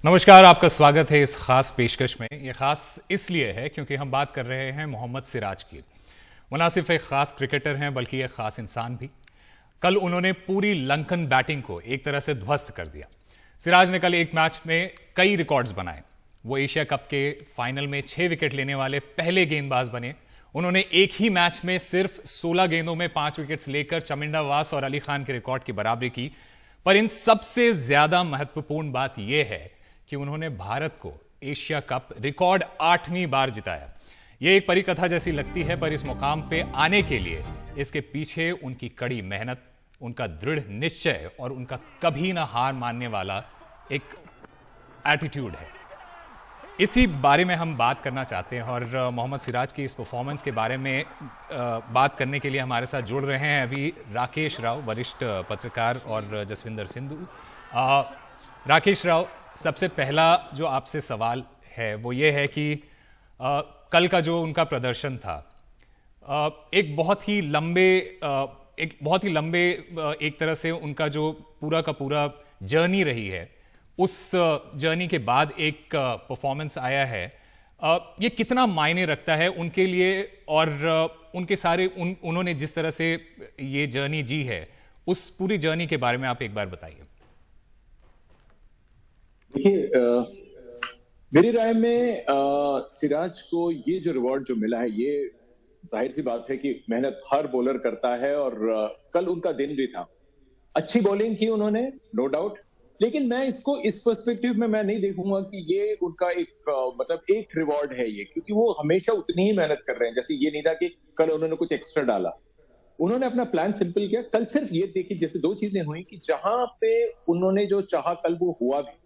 नमस्कार, आपका स्वागत है इस खास पेशकश में। ये खास इसलिए है क्योंकि हम बात कर रहे हैं मोहम्मद सिराज की। वो ना सिर्फ एक खास क्रिकेटर हैं बल्कि एक खास इंसान भी। कल उन्होंने पूरी लंकन बैटिंग को एक तरह से ध्वस्त कर दिया। सिराज ने कल एक मैच में कई रिकॉर्ड्स बनाए। वो एशिया कप के फाइनल में 6 विकेट लेने वाले पहले गेंदबाज बने। उन्होंने एक ही मैच में सिर्फ 16 गेंदों में 5 विकेट्स लेकर चमिंदा वास और अली खान के रिकॉर्ड की बराबरी की। पर इन सबसे ज्यादा महत्वपूर्ण बात यह है कि उन्होंने भारत को एशिया कप रिकॉर्ड 8वीं बार जिताया। यह एक परिकथा जैसी लगती है, पर इस मुकाम पे आने के लिए इसके पीछे उनकी कड़ी मेहनत, उनका दृढ़ निश्चय और उनका कभी ना हार मानने वाला एक एटीट्यूड है। इसी बारे में हम बात करना चाहते हैं और मोहम्मद सिराज की इस परफॉर्मेंस के बारे में बात करने के लिए हमारे साथ जुड़ रहे हैं अभी राकेश राव, वरिष्ठ पत्रकार, और जसविंदर सिंधु। राकेश राव, सबसे पहला जो आपसे सवाल है वो ये है कि कल का जो उनका प्रदर्शन था, एक बहुत ही लंबे एक तरह से उनका जो पूरा का पूरा जर्नी रही है, उस जर्नी के बाद एक परफॉर्मेंस आया है। ये कितना मायने रखता है उनके लिए और उनके सारे उन्होंने जिस तरह से ये जर्नी जी है, उस पूरी जर्नी के बारे में आप एक बार बताइए। देखिए, मेरी राय में सिराज को ये जो रिवॉर्ड जो मिला है, ये जाहिर सी बात है कि मेहनत हर बॉलर करता है और कल उनका दिन भी था। अच्छी बॉलिंग की उन्होंने, नो डाउट, लेकिन मैं इसको इस पर्सपेक्टिव में मैं नहीं देखूंगा कि ये उनका एक मतलब एक रिवॉर्ड है ये, क्योंकि वो हमेशा उतनी ही मेहनत कर रहे हैं। जैसे ये नहीं था कि कल उन्होंने कुछ एक्स्ट्रा डाला, उन्होंने अपना प्लान सिंपल किया। कल सिर्फ ये देखिए, जैसे दो चीजें हुई कि जहां पे उन्होंने जो चाहा कल वो हुआ भी।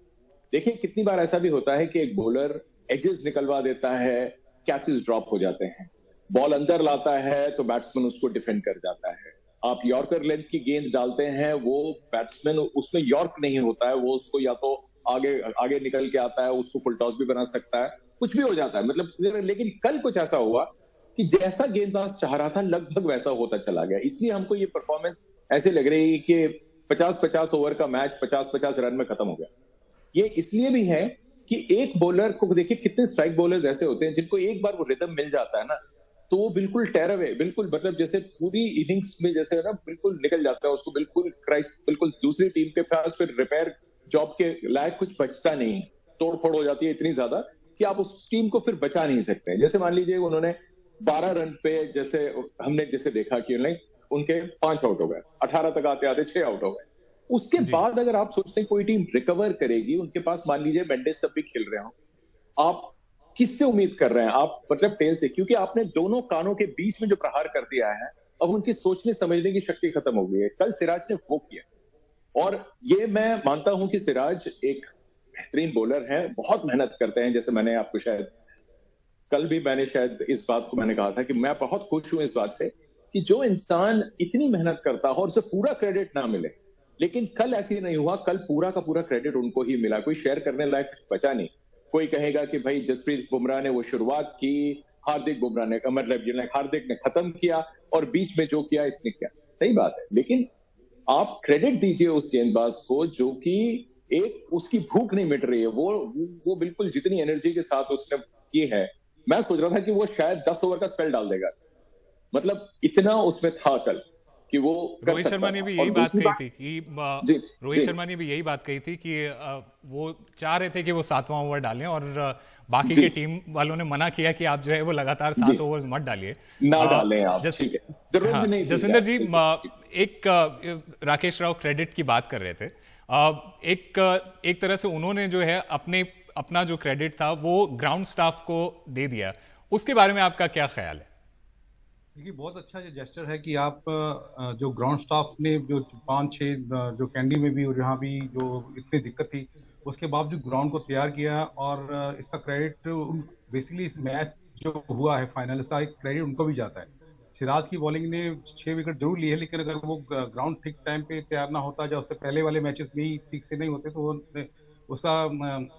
देखिए, कितनी बार ऐसा भी होता है कि एक बॉलर एजेस निकलवा देता है, कैचेस ड्रॉप हो जाते हैं, बॉल अंदर लाता है तो बैट्समैन उसको डिफेंड कर जाता है। आप यॉर्कर लेंथ की गेंद डालते हैं, वो बैट्समैन उसमें यॉर्क नहीं होता है, वो उसको या तो आगे आगे निकल के आता है, उसको फुल टॉस भी बना सकता है, कुछ भी हो जाता है मतलब। लेकिन कल कुछ ऐसा हुआ कि जैसा गेंदबाज चाह रहा था लगभग वैसा होता चला गया। इसलिए हमको ये परफॉर्मेंस ऐसे लग रही है कि 50-50 ओवर का मैच 50-50 रन में खत्म हो गया। ये इसलिए भी है कि एक बॉलर को देखिए, कितने स्ट्राइक बॉलर्स ऐसे होते हैं जिनको एक बार वो रिदम मिल जाता है ना, तो वो बिल्कुल टेर अवे, बिल्कुल मतलब जैसे पूरी इनिंग्स में जैसे ना बिल्कुल निकल जाता है, उसको बिल्कुल बिल्कुल दूसरी टीम के पास फिर रिपेयर जॉब के लायक कुछ बचता नहीं, तोड़ फोड़ हो जाती है इतनी ज्यादा कि आप उस टीम को फिर बचा नहीं सकते। जैसे मान लीजिए उन्होंने 12 रन पे, जैसे हमने जैसे देखा कि उनके 5 आउट हो गए, 18 तक आते आते 6 आउट हो गए। उसके बाद अगर आप सोचते हैं कोई टीम रिकवर करेगी, उनके पास मान लीजिए मेंडिस सब भी खेल रहे हो, आप किससे उम्मीद कर रहे हैं? आप मतलब टेल से, क्योंकि आपने दोनों कानों के बीच में जो प्रहार कर दिया है, अब उनकी सोचने समझने की शक्ति खत्म हो गई है। कल सिराज ने वो किया, और ये मैं मानता हूं कि सिराज एक बेहतरीन बॉलर है, बहुत मेहनत करते हैं। जैसे मैंने आपको शायद कल भी मैंने शायद इस बात को मैंने कहा था कि मैं बहुत खुश हूं इस बात से कि जो इंसान इतनी मेहनत करता हो और उसे पूरा क्रेडिट ना मिले, लेकिन कल ऐसे नहीं हुआ। कल पूरा का पूरा क्रेडिट उनको ही मिला, कोई शेयर करने लायक बचा नहीं। कोई कहेगा कि भाई जसप्रीत बुमराह ने वो शुरुआत की, हार्दिक बुमराह ने मतलब हार्दिक ने खत्म किया, और बीच में जो किया इसने किया, सही बात है, लेकिन आप क्रेडिट दीजिए उस गेंदबाज को जो कि एक उसकी भूख नहीं मिट रही है। वो बिल्कुल जितनी एनर्जी के साथ उसने की है, मैं सोच रहा था कि वो शायद 10 ओवर का स्पेल डाल देगा, मतलब इतना उसमें था कल कि वो रोहित शर्मा ने भी यही बात कही थी कि रोहित शर्मा ने भी यही बात कही थी कि वो चाह रहे थे कि वो 7वां ओवर डालें, और बाकी के टीम वालों ने मना किया कि आप जो है वो लगातार 7 ओवर्स मत डालिए, ना डालें आप, ठीक है, जरूरत भी नहीं। जसविंदर जी, एक राकेश राव क्रेडिट की बात कर रहे थे। एक तरह से उन्होंने जो है अपना जो क्रेडिट था वो ग्राउंड स्टाफ को दे दिया, उसके बारे में आपका क्या ख्याल है? देखिए, बहुत अच्छा ये जेस्टर है कि आप जो ग्राउंड स्टाफ ने जो 5-6 जो कैंडी में भी और जहाँ भी जो इतनी दिक्कत थी, उसके बावजूद ग्राउंड को तैयार किया, और इसका क्रेडिट बेसिकली इस मैच जो हुआ है फाइनल, इसका एक क्रेडिट उनको भी जाता है। सिराज की बॉलिंग ने 6 विकेट जरूर लिए, लेकिन अगर वो ग्राउंड ठीक टाइम पे तैयार ना होता, या उससे पहले वाले मैचेस में ही ठीक से नहीं होते, तो उसका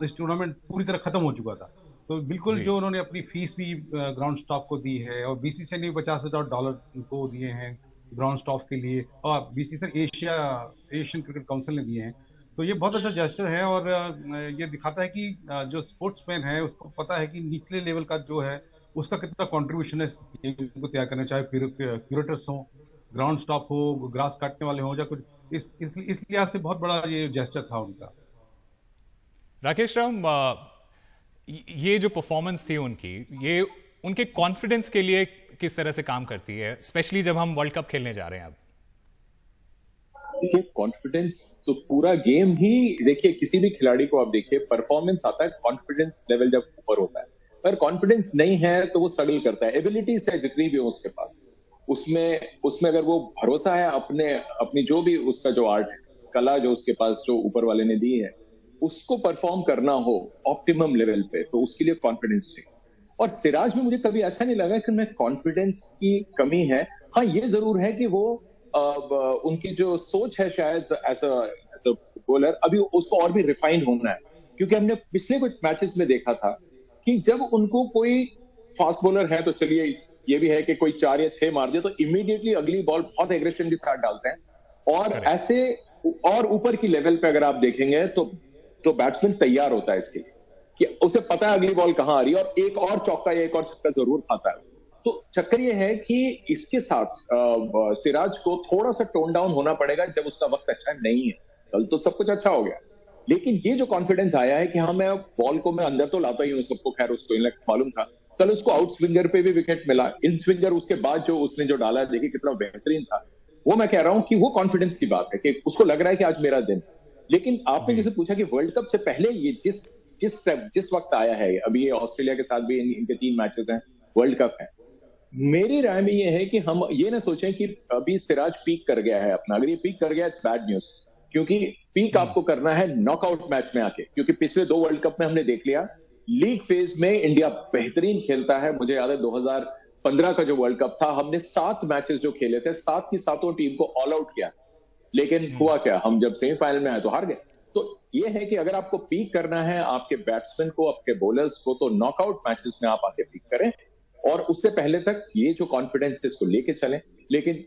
इस टूर्नामेंट पूरी तरह खत्म हो चुका था। तो बिल्कुल जो उन्होंने अपनी फीस भी ग्राउंड स्टाफ को दी है, और बीसीसीआई ने $50,000 को दिए हैं ग्राउंड स्टाफ के लिए, और बीसीसीआई एशियन क्रिकेट काउंसिल ने दिए हैं, तो ये बहुत अच्छा जेस्चर है, और ये दिखाता है कि जो स्पोर्ट्समैन है उसको पता है कि निचले लेवल का जो है उसका कितना कंट्रीब्यूशन है गेम को तैयार करना, चाहे क्यूरेटर्स हो, ग्राउंड स्टॉप हो, ग्रास काटने वाले हो, या कुछ इस लिहाज से बहुत बड़ा ये जेस्चर था उनका। राकेश राम, ये जो परफॉर्मेंस थी उनकी, ये उनके कॉन्फिडेंस के लिए किस तरह से काम करती है, स्पेशली जब हम वर्ल्ड कप खेलने जा रहे हैं अब? देखिए, कॉन्फिडेंस तो पूरा गेम ही, देखिए किसी भी खिलाड़ी को आप देखिए, परफॉर्मेंस आता है कॉन्फिडेंस लेवल जब ऊपर होता है। अगर कॉन्फिडेंस नहीं है तो वो स्ट्रगल करता है। एबिलिटीज चाहे जितनी भी हो उसके पास, उसमें अगर वो भरोसा है अपनी जो भी उसका जो आर्ट है, कला जो उसके पास जो ऊपर वाले ने दी है, उसको परफॉर्म करना हो ऑप्टिमम लेवल पे, तो उसके लिए कॉन्फिडेंस चाहिए। और सिराज में मुझे कभी ऐसा नहीं लगा कि उनमें कॉन्फिडेंस की कमी है। हाँ, ये जरूर है कि वो उनकी जो सोच है शायद एज अ बॉलर, अभी उसको और भी रिफाइंड होना है। क्योंकि हमने पिछले कुछ मैचेस में देखा था कि जब उनको कोई फास्ट बॉलर है, तो चलिए ये भी है कि कोई 4 या 6 मार दे तो इमीडिएटली अगली बॉल बहुत एग्रेशन के साथ डालते हैं। और ऐसे और ऊपर की लेवल पे अगर आप देखेंगे तो बैट्समैन तैयार होता है इसके लिए कि उसे पता है अगली बॉल कहां आ रही है, और एक और चौका या एक और छक्का जरूर खाता है। तो चक्कर ये है कि इसके साथ सिराज को थोड़ा सा टोन डाउन होना पड़ेगा जब उसका वक्त अच्छा नहीं है। कल तो सब कुछ अच्छा हो गया, लेकिन ये जो कॉन्फिडेंस आया है कि हाँ, मैं बॉल को मैं अंदर तो लाता ही हूँ, सबको खैर उसको मालूम था। कल उसको आउट स्विंगर पे भी विकेट मिला, इन स्विंगर उसके बाद जो उसने जो डाला, देखिए कितना बेहतरीन था। वो मैं कह रहा हूं कि वो कॉन्फिडेंस की बात है कि उसको लग रहा है कि आज मेरा दिन। लेकिन आपने जैसे पूछा कि वर्ल्ड कप से पहले ये जिस वक्त आया है, अभी ये ऑस्ट्रेलिया के साथ भी इनके 3 मैचेस हैं, वर्ल्ड कप है। मेरी राय में ये है कि हम ये ना सोचें कि अभी सिराज पीक कर गया है अपना। अगर ये पीक कर गया, इट्स बैड न्यूज, क्योंकि पीक आपको करना है नॉकआउट मैच में आके। क्योंकि पिछले 2 वर्ल्ड कप में हमने देख लिया, लीग फेज में इंडिया बेहतरीन खेलता है। मुझे याद है 2015 का जो वर्ल्ड कप था, हमने 7 मैचेस जो खेले थे, 7 की 7 टीम को ऑल आउट किया, लेकिन हुआ क्या, हम जब सेमीफाइनल में आए तो हार गए। तो ये है कि अगर आपको पीक करना है आपके बैट्समैन को, आपके बॉलर्स को, तो नॉकआउट मैचेस में आप आके पीक करें, और उससे पहले तक ये जो कॉन्फिडेंस है इसको लेके चलें। लेकिन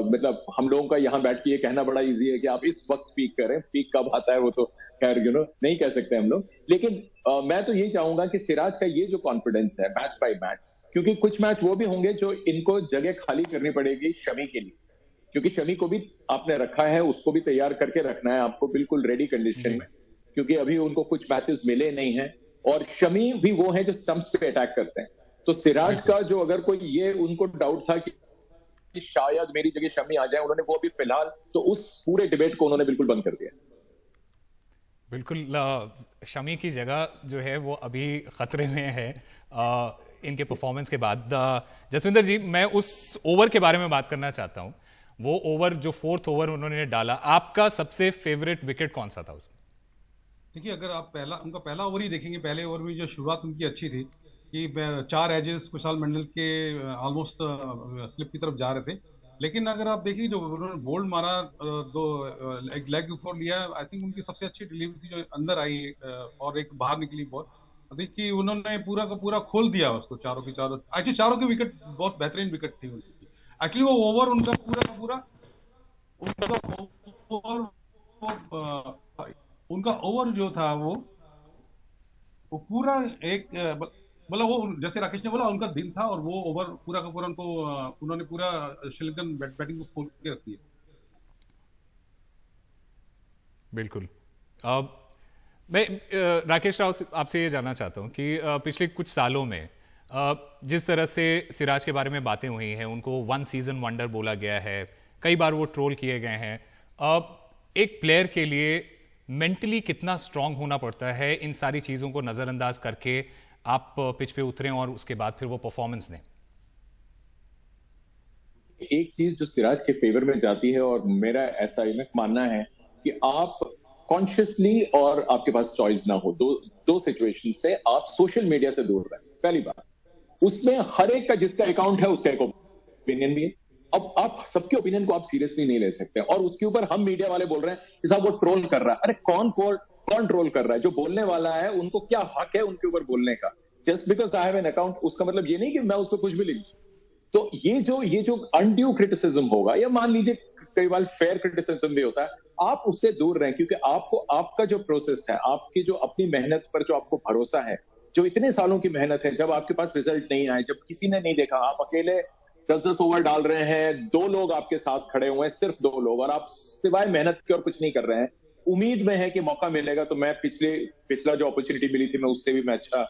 मतलब हम लोगों का यहाँ बैठ के ये कहना बड़ा इजी है कि आप इस वक्त पीक करें, पीक कब आता है वो तो खैर नहीं कह सकते हम लोग। लेकिन मैं तो यही चाहूंगा कि सिराज का ये जो कॉन्फिडेंस है मैच बाय मैच, क्योंकि कुछ मैच वो भी होंगे जो इनको जगह खाली करनी पड़ेगी शमी के लिए, क्योंकि शमी को भी आपने रखा है, उसको भी तैयार करके रखना है आपको बिल्कुल रेडी कंडीशन में, क्योंकि अभी उनको कुछ मैचेस मिले नहीं है। और शमी भी वो है जो स्टंप्स पे अटैक करते हैं। तो सिराज का जो अगर कोई ये उनको डाउट था कि शायद मेरी जगह शमी आ जाए, उन्होंने वो अभी फिलहाल तो उस पूरे डिबेट को उन्होंने बिल्कुल बंद कर दिया। बिल्कुल, शमी की जगह जो है वो अभी खतरे में है इनके परफॉर्मेंस के बाद। जसविंदर जी, मैं उस ओवर के बारे में बात करना चाहता हूं। वो ओवर जो 4th ओवर उन्होंने डाला, आपका सबसे फेवरेट विकेट कौन सा था उसमें? देखिए, अगर आप उनका पहला ओवर ही देखेंगे, पहले ओवर में जो शुरुआत उनकी अच्छी थी कि 4 एजेस कुशाल मंडल के ऑलमोस्ट स्लिप की तरफ जा रहे थे, लेकिन अगर आप देखिए जो उन्होंने बोल्ड मारा, एक लेग फोर लिया, आई थिंक उनकी सबसे अच्छी डिलीवरी थी जो अंदर आई, और एक बाहर निकली बॉल। देखिए उन्होंने पूरा का पूरा खोल दिया उसको, चारों की चारों। एक्चुअली चारों की विकेट बहुत बेहतरीन विकेट थी उनकी। एक्चुअली वो ओवर उनका पूरा का पूरा उनका ओवर जो था वो पूरा एक, मतलब वो जैसे राकेश ने बोला उनका दिन था, और वो ओवर पूरा का पूरा उन्होंने पूरा श्रीलंकन बैटिंग को खोल के रख दिया। बिल्कुल। मैं राकेश राव आपसे ये जानना चाहता हूं कि पिछले कुछ सालों में जिस तरह से सिराज के बारे में बातें हुई हैं, उनको 1 सीजन वंडर बोला गया है, कई बार वो ट्रोल किए गए हैं। एक प्लेयर के लिए मेंटली कितना स्ट्रांग होना पड़ता है इन सारी चीजों को नजरअंदाज करके आप पिच पे उतरें और उसके बाद फिर वो परफॉर्मेंस दें? एक चीज जो सिराज के फेवर में जाती है, और मेरा ऐसा मानना है कि आप कॉन्शियसली और आपके पास चॉइस ना हो, दो सिचुएशन से आप सोशल मीडिया से दूर रहें। पहली बात, उसमें हर एक का जिसका अकाउंट है उसका एक ओपिनियन भी है। अब आप सबके ओपिनियन को आप सीरियसली नहीं ले सकते, और उसके ऊपर हम मीडिया वाले बोल रहे हैं कि साहब वो ट्रोल कर रहा है। अरे कौन ट्रोल कर रहा है? जो बोलने वाला है उनको क्या हक है उनके ऊपर बोलने का? Just because I have an account, उसका मतलब ये नहीं कि मैं उस पर कुछ भी लिख। तो ये जो अनड्यू क्रिटिसिज्म होगा, या मान लीजिए कई बार फेयर क्रिटिसिज्म भी होता है, आप उससे दूर रहें, क्योंकि आपको आपका जो प्रोसेस है, आपकी जो अपनी मेहनत पर जो आपको भरोसा है, जो इतने सालों की मेहनत है, जब आपके पास रिजल्ट नहीं आए, जब किसी ने नहीं देखा, आप अकेले 10-10 ओवर डाल रहे हैं, 2 लोग आपके साथ खड़े हुए हैं, सिर्फ 2 लोग, और आप सिवाय मेहनत के और कुछ नहीं कर रहे हैं, उम्मीद में है कि मौका मिलेगा तो मैं पिछला जो अपॉर्चुनिटी मिली थी मैं उससे भी मैं अच्छा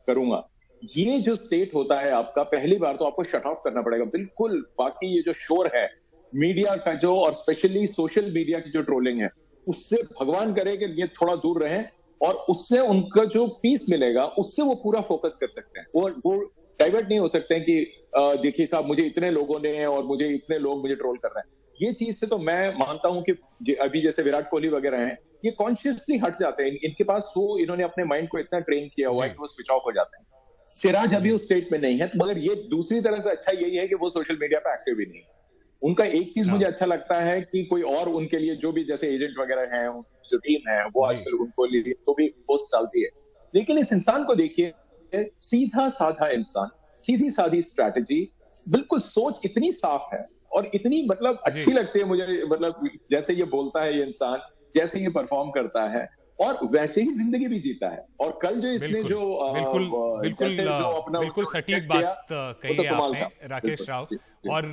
करूंगा। ये जो स्टेट होता है आपका, पहली बार तो आपको शट ऑफ करना पड़ेगा बिल्कुल। बाकी ये जो शोर है मीडिया का जो, और स्पेशली सोशल मीडिया की जो ट्रोलिंग है, उससे भगवान करे कि ये थोड़ा दूर रहें, और उससे उनका जो पीस मिलेगा उससे वो पूरा फोकस कर सकते हैं। वो डाइवर्ट नहीं हो सकते हैं कि देखिए साहब मुझे इतने लोगों ने और मुझे इतने लोग मुझे ट्रोल कर रहे हैं। ये चीज से तो मैं मानता हूं कि अभी जैसे विराट कोहली वगैरह हैं, ये कॉन्शियसली हट जाते हैं, इनके पास वो, इन्होंने अपने माइंड को इतना ट्रेन किया हुआ है कि वो स्विच ऑफ हो जाते हैं। सिराज अभी उस स्टेट में नहीं है, मगर ये दूसरी तरह से अच्छा यही है कि वो सोशल मीडिया पे एक्टिव भी नहीं है। उनका एक चीज मुझे अच्छा लगता है कि कोई और उनके लिए जो भी जैसे एजेंट वगैरह हैं, जो टीम है, वो आजकल उनको लिए तो भी पोस्ट डालती है। लेकिन इस इंसान को देखिए, सीधा साधा इंसान, सीधी साधी स्ट्रैटेजी, बिल्कुल सोच इतनी साफ है और इतनी मतलब अच्छी लगती है मुझे, मतलब जैसे ये बोलता है ये इंसान, जैसे ये परफॉर्म करता है, और वैसे ही जिंदगी भी जीता है। और कल जो इसने जो बिल्कुल बिल्कुल जो अपना बिल्कुल सटीक बात कही है आपने राकेश राव। और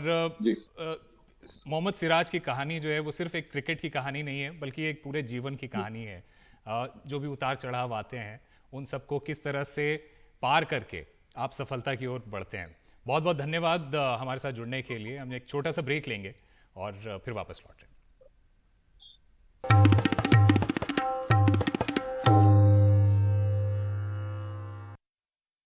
मोहम्मद सिराज की कहानी जो है वो सिर्फ एक क्रिकेट की कहानी नहीं है, बल्कि एक पूरे जीवन की कहानी है। जो भी उतार चढ़ाव आते हैं उन सबको किस तरह से पार करके आप सफलता की ओर बढ़ते हैं। बहुत बहुत धन्यवाद हमारे साथ जुड़ने के लिए। हम एक छोटा सा ब्रेक लेंगे और फिर वापस लौट रहे हैं।